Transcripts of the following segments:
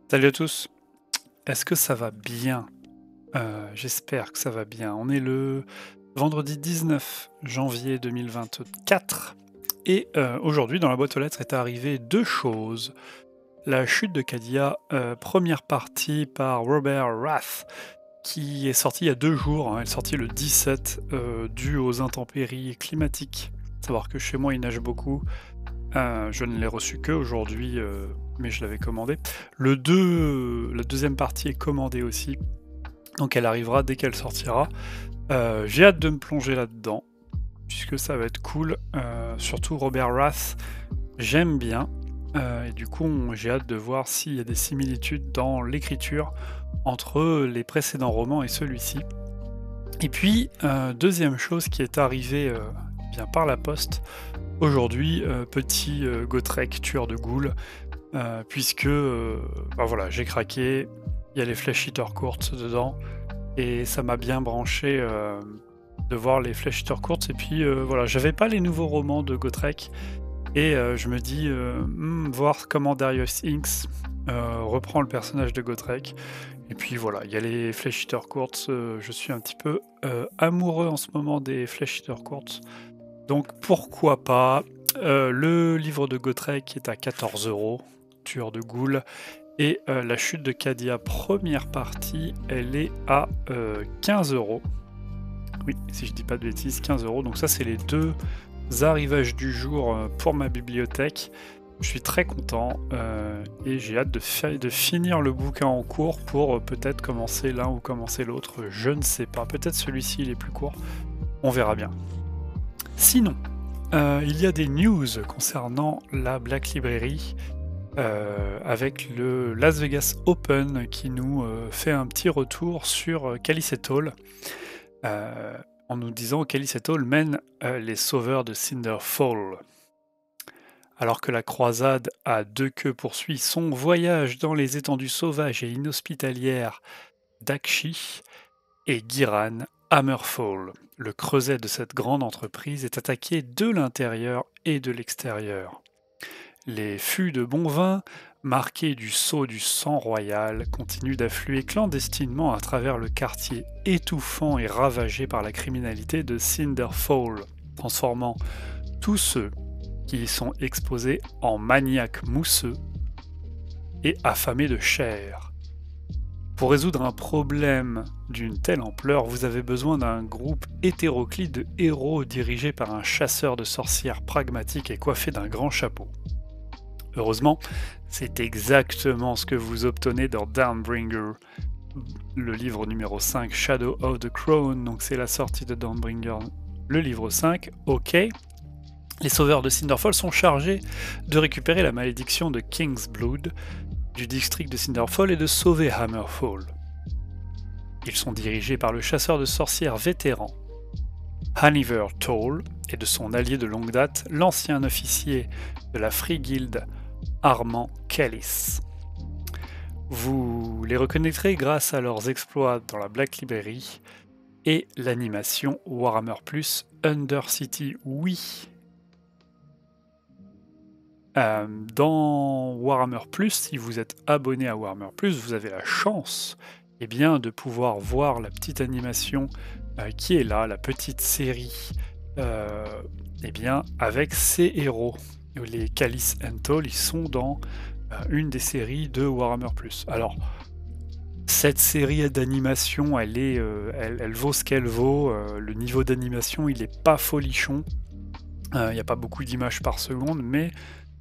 Salut à tous, est-ce que ça va bien? J'espère que ça va bien. On est le vendredi 19 janvier 2024 et aujourd'hui dans la boîte aux lettres est arrivé 2 choses. La chute de Cadia, 1 partie par Robert Rath qui est sortie il y a 2 jours, hein, elle est sortie le 17, due aux intempéries climatiques. Savoir que chez moi il neige beaucoup, je ne l'ai reçu qu'aujourd'hui, mais je l'avais commandé. La deuxième partie est commandée aussi, donc elle arrivera dès qu'elle sortira. J'ai hâte de me plonger là-dedans, puisque ça va être cool. Surtout Robert Rath, j'aime bien, et du coup, j'ai hâte de voir s'il y a des similitudes dans l'écriture entre les précédents romans et celui-ci. Et puis, deuxième chose qui est arrivée, bien par la poste, aujourd'hui, petit, Gotrek tueur de ghouls, puisque, bah, voilà, j'ai craqué, il y a les Flesh Eater courtes dedans et ça m'a bien branché, de voir les Flesh Eater courtes et puis, voilà, j'avais pas les nouveaux romans de Gotrek et je me dis, voir comment Darius Inks, reprend le personnage de Gotrek et puis voilà, il y a les Flesh Eater courtes, je suis un petit peu, amoureux en ce moment des Flesh Eater courtes. Donc pourquoi pas? Le livre de Gotrek qui est à 14 €, tueur de ghouls, et la chute de Cadia première partie, elle est à 15 €. Oui, si je dis pas de bêtises, 15 €. Donc ça, c'est les deux arrivages du jour pour ma bibliothèque. Je suis très content et j'ai hâte de finir le bouquin en cours pour peut-être commencer l'un ou commencer l'autre. Je ne sais pas. Peut-être celui-ci, il est plus court. On verra bien. Sinon, il y a des news concernant la Black Library, avec le Las Vegas Open qui nous fait un petit retour sur Calice et Hall, en nous disant qu'Calice et Hall mène les sauveurs de Cinderfall. Alors que la croisade à deux queues poursuit son voyage dans les étendues sauvages et inhospitalières d'Akshi et Giran, Hammerfall, le creuset de cette grande entreprise, est attaqué de l'intérieur et de l'extérieur. Les fûts de bon vin, marqués du sceau du sang royal, continuent d'affluer clandestinement à travers le quartier étouffant et ravagé par la criminalité de Cinderfall, transformant tous ceux qui y sont exposés en maniaques mousseux et affamés de chair. Pour résoudre un problème d'une telle ampleur, vous avez besoin d'un groupe hétéroclite de héros dirigé par un chasseur de sorcières pragmatique et coiffé d'un grand chapeau. Heureusement, c'est exactement ce que vous obtenez dans Dawnbringer, le livre numéro 5, Shadow of the Crown, donc c'est la sortie de Dawnbringer, le livre 5, ok. Les sauveurs de Cinderfall sont chargés de récupérer la malédiction de Kingsblood du district de Cinderfall et de sauver Hammerfall. Ils sont dirigés par le chasseur de sorcières vétéran, Haniver Toll, et de son allié de longue date, l'ancien officier de la Free Guild, Armand Kellis. Vous les reconnaîtrez grâce à leurs exploits dans la Black Library et l'animation Warhammer Plus Undercity. Oui. Dans Warhammer Plus, si vous êtes abonné à Warhammer Plus, vous avez la chance de pouvoir voir la petite animation qui est là, la petite série avec ces héros. Les Calice and Hall, ils sont dans une des séries de Warhammer Plus. Alors, cette série d'animation, elle vaut ce qu'elle vaut. Le niveau d'animation, il n'est pas folichon. Il n'y a pas beaucoup d'images par seconde, mais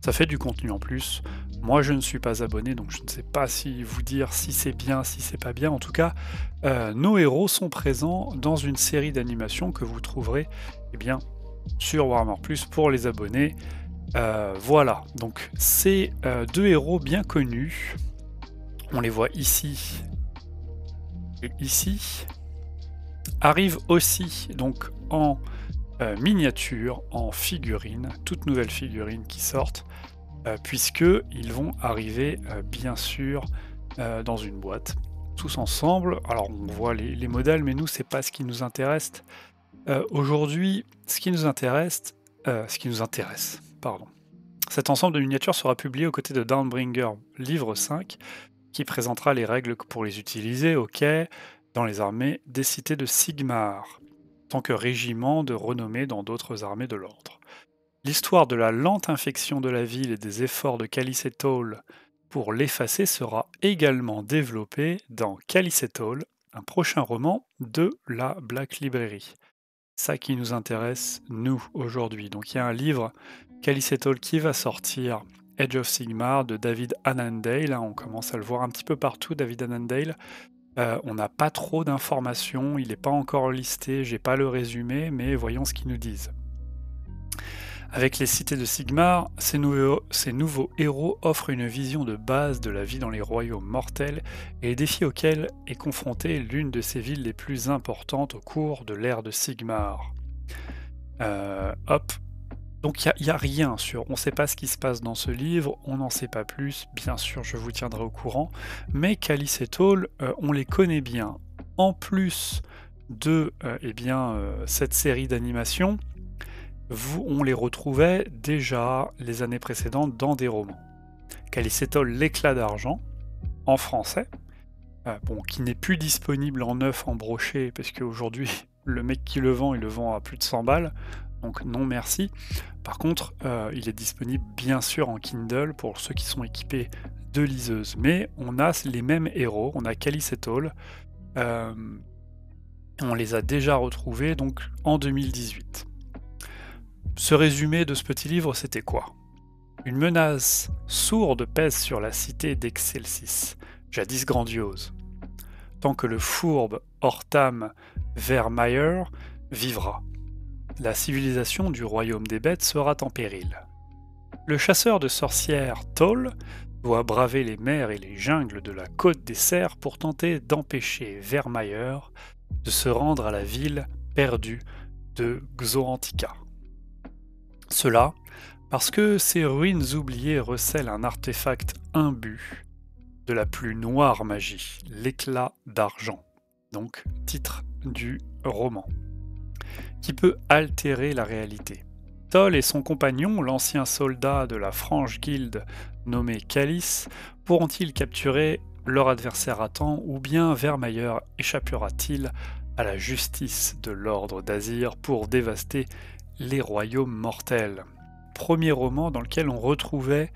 ça fait du contenu en plus. Moi, je ne suis pas abonné, donc je ne sais pas si vous dire si c'est bien, si c'est pas bien. En tout cas, nos héros sont présents dans une série d'animations que vous trouverez sur Warhammer Plus pour les abonnés. Voilà, donc ces deux héros bien connus, on les voit ici et ici, arrivent aussi donc en miniature, en figurines, toutes nouvelles figurines qui sortent, puisqu'ils vont arriver bien sûr dans une boîte, tous ensemble. Alors on voit les modèles, mais nous c'est pas ce qui nous intéresse. Aujourd'hui, ce qui nous intéresse, pardon. Cet ensemble de miniatures sera publié aux côtés de Dawnbringer, livre 5, qui présentera les règles pour les utiliser, ok, dans les armées des cités de Sigmar, en tant que régiment de renommée dans d'autres armées de l'ordre. L'histoire de la lente infection de la ville et des efforts de Calicétol pour l'effacer sera également développée dans Calicétol, un prochain roman de la Black Library. Ça qui nous intéresse, nous, aujourd'hui. Donc il y a un livre, Calicétol, qui va sortir, Age of Sigmar, de David Annandale. On commence à le voir un petit peu partout, David Annandale. On n'a pas trop d'informations, il n'est pas encore listé, j'ai pas le résumé, mais voyons ce qu'ils nous disent. Avec les cités de Sigmar, ces nouveaux héros offrent une vision de base de la vie dans les royaumes mortels et les défis auxquels est confrontée l'une de ces villes les plus importantes au cours de l'ère de Sigmar. Hop. Donc il n'y a rien sur, on ne sait pas ce qui se passe dans ce livre, on n'en sait pas plus, bien sûr je vous tiendrai au courant, mais Calicétol, on les connaît bien. En plus de cette série d'animation, on les retrouvait déjà les années précédentes dans des romans. Calicétol, l'éclat d'argent, en français, qui n'est plus disponible en neuf, en brochet, parce qu'aujourd'hui, le mec qui le vend, il le vend à plus de 100 balles, donc non merci. Par contre, il est disponible bien sûr en Kindle pour ceux qui sont équipés de liseuses. Mais on a les mêmes héros, on a Calicétol, on les a déjà retrouvés donc en 2018. Ce résumé de ce petit livre, c'était quoi? Une menace sourde pèse sur la cité d'Excelsis, jadis grandiose. Tant que le fourbe Hortam Vermeyer vivra, la civilisation du royaume des bêtes sera en péril. Le chasseur de sorcières Toll doit braver les mers et les jungles de la côte des cerfs pour tenter d'empêcher Vermeyer de se rendre à la ville perdue de Xoantica. Cela parce que ces ruines oubliées recèlent un artefact imbu de la plus noire magie, l'éclat d'argent, donc titre du roman, qui peut altérer la réalité. Toll et son compagnon, l'ancien soldat de la franche guilde nommé Calice, pourront-ils capturer leur adversaire à temps, ou bien Vermeyer échappera-t-il à la justice de l'ordre d'Azir pour dévaster les royaumes mortels? Premier roman dans lequel on retrouvait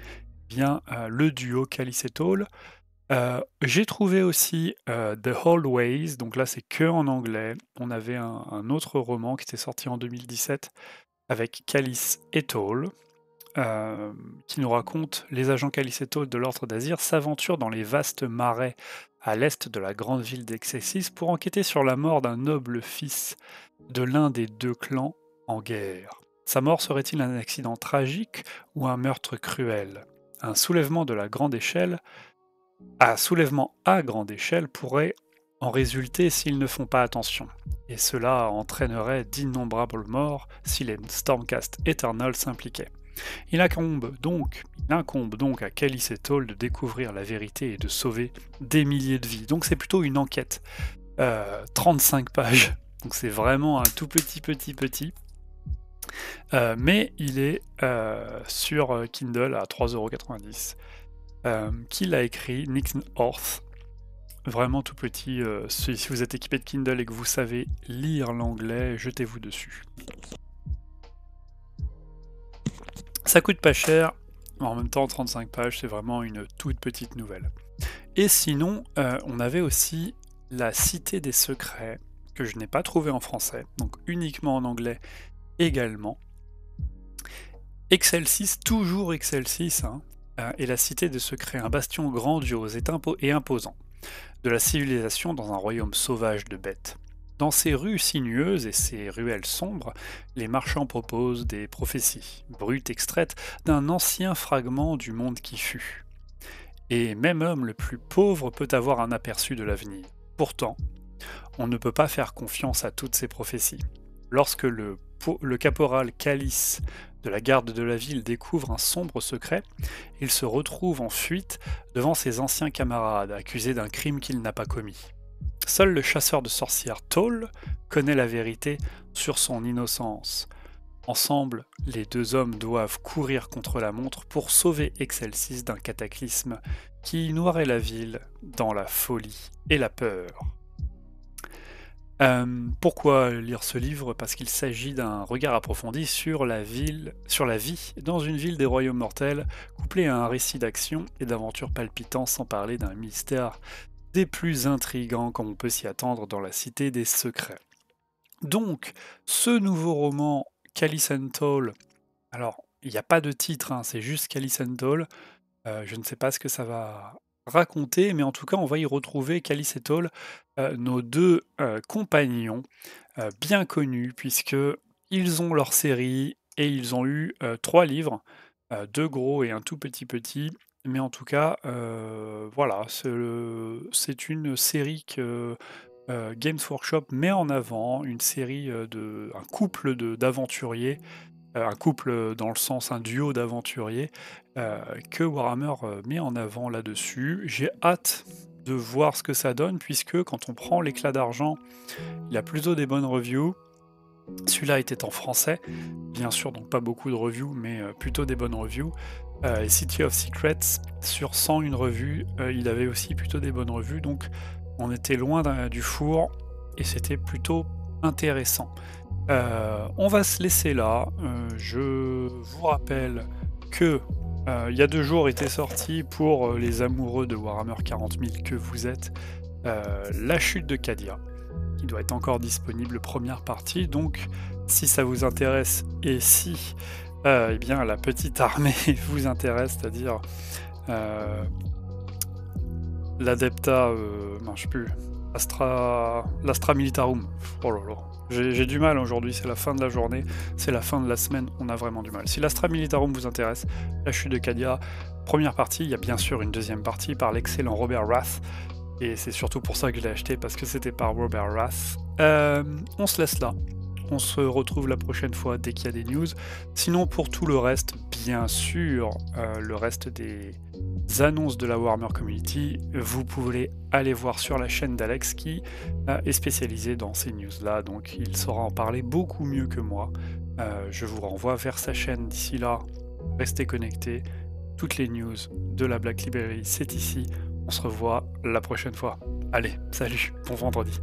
le duo Calicétol. J'ai trouvé aussi The Hallways, donc là c'est que en anglais. On avait un autre roman qui était sorti en 2017 avec Calice et Toll, qui nous raconte les agents Calicétol de l'Ordre d'Azir s'aventurent dans les vastes marais à l'est de la grande ville d'Excelsis pour enquêter sur la mort d'un noble fils de l'un des deux clans en guerre. Sa mort serait-il un accident tragique ou un meurtre cruel? Un soulèvement à grande échelle pourrait en résulter s'ils ne font pas attention, et cela entraînerait d'innombrables morts si les Stormcast Eternal s'impliquaient. Il incombe donc à Calicétol de découvrir la vérité et de sauver des milliers de vies. Donc c'est plutôt une enquête. 35 pages, donc c'est vraiment un tout petit. Mais il est sur Kindle à 3,90 €. Qui l'a écrit? Nick Horth. Vraiment tout petit. Si vous êtes équipé de Kindle et que vous savez lire l'anglais, jetez-vous dessus. Ça coûte pas cher, en même temps 35 pages, c'est vraiment une toute petite nouvelle. Et sinon, on avait aussi La Cité des Secrets, que je n'ai pas trouvé en français, donc uniquement en anglais également. Excelsis, toujours Excelsis, et La Cité des Secrets, un bastion grandiose et imposant de la civilisation dans un royaume sauvage de bêtes. Dans ces rues sinueuses et ces ruelles sombres, les marchands proposent des prophéties, brutes extraites d'un ancien fragment du monde qui fut. Et même homme le plus pauvre peut avoir un aperçu de l'avenir. Pourtant, on ne peut pas faire confiance à toutes ces prophéties. Lorsque le caporal Calice de la garde de la ville découvre un sombre secret, il se retrouve en fuite devant ses anciens camarades, accusés d'un crime qu'il n'a pas commis. Seul le chasseur de sorcières Toll connaît la vérité sur son innocence. Ensemble, les deux hommes doivent courir contre la montre pour sauver Excelsis d'un cataclysme qui noierait la ville dans la folie et la peur. Pourquoi lire ce livre? Parce qu'il s'agit d'un regard approfondi sur la vie dans une ville des royaumes mortels, couplé à un récit d'action et d'aventures palpitants, sans parler d'un mystère des plus intrigants comme on peut s'y attendre dans la Cité des Secrets. Donc, ce nouveau roman, Calice and Toll, alors il n'y a pas de titre, hein, c'est juste Calice and Toll. Je ne sais pas ce que ça va raconter, mais en tout cas, on va y retrouver Calice et Toll, nos deux compagnons bien connus, puisque ils ont leur série et ils ont eu 3 livres, 2 gros et un tout petit. Mais en tout cas, voilà, c'est une série que Games Workshop met en avant, une série un couple d'aventuriers, un couple dans le sens un duo d'aventuriers que Warhammer met en avant là-dessus. J'ai hâte de voir ce que ça donne, puisque quand on prend l'éclat d'argent, il a plutôt des bonnes reviews. Celui-là était en français, bien sûr, donc pas beaucoup de reviews, mais plutôt des bonnes reviews. Et City of Secrets, sur 101 revues, il avait aussi plutôt des bonnes revues, donc on était loin du four, et c'était plutôt intéressant. On va se laisser là. Je vous rappelle que il y a 2 jours était sorti pour les amoureux de Warhammer 40 000 que vous êtes, La Chute de Cadia. Il doit être encore disponible, première partie. Donc, si ça vous intéresse et si eh bien, la petite armée vous intéresse, c'est-à-dire l'Adepta, non, je sais plus, l'Astra Militarum. Oh là là. J'ai du mal aujourd'hui, c'est la fin de la journée, c'est la fin de la semaine, on a vraiment du mal. Si l'Astra Militarum vous intéresse, La Chute de Cadia, première partie, il y a bien sûr une deuxième partie par l'excellent Robert Wrath, et c'est surtout pour ça que je l'ai acheté, parce que c'était par Robert Wrath. On se laisse là, on se retrouve la prochaine fois dès qu'il y a des news. Sinon, pour tout le reste, bien sûr, le reste des annonces de la Warhammer Community, vous pouvez aller voir sur la chaîne d'Alex qui est spécialisé dans ces news-là, donc il saura en parler beaucoup mieux que moi. Je vous renvoie vers sa chaîne. D'ici là, restez connectés. Toutes les news de la Black Library, c'est ici. On se revoit la prochaine fois. Allez, salut, bon vendredi.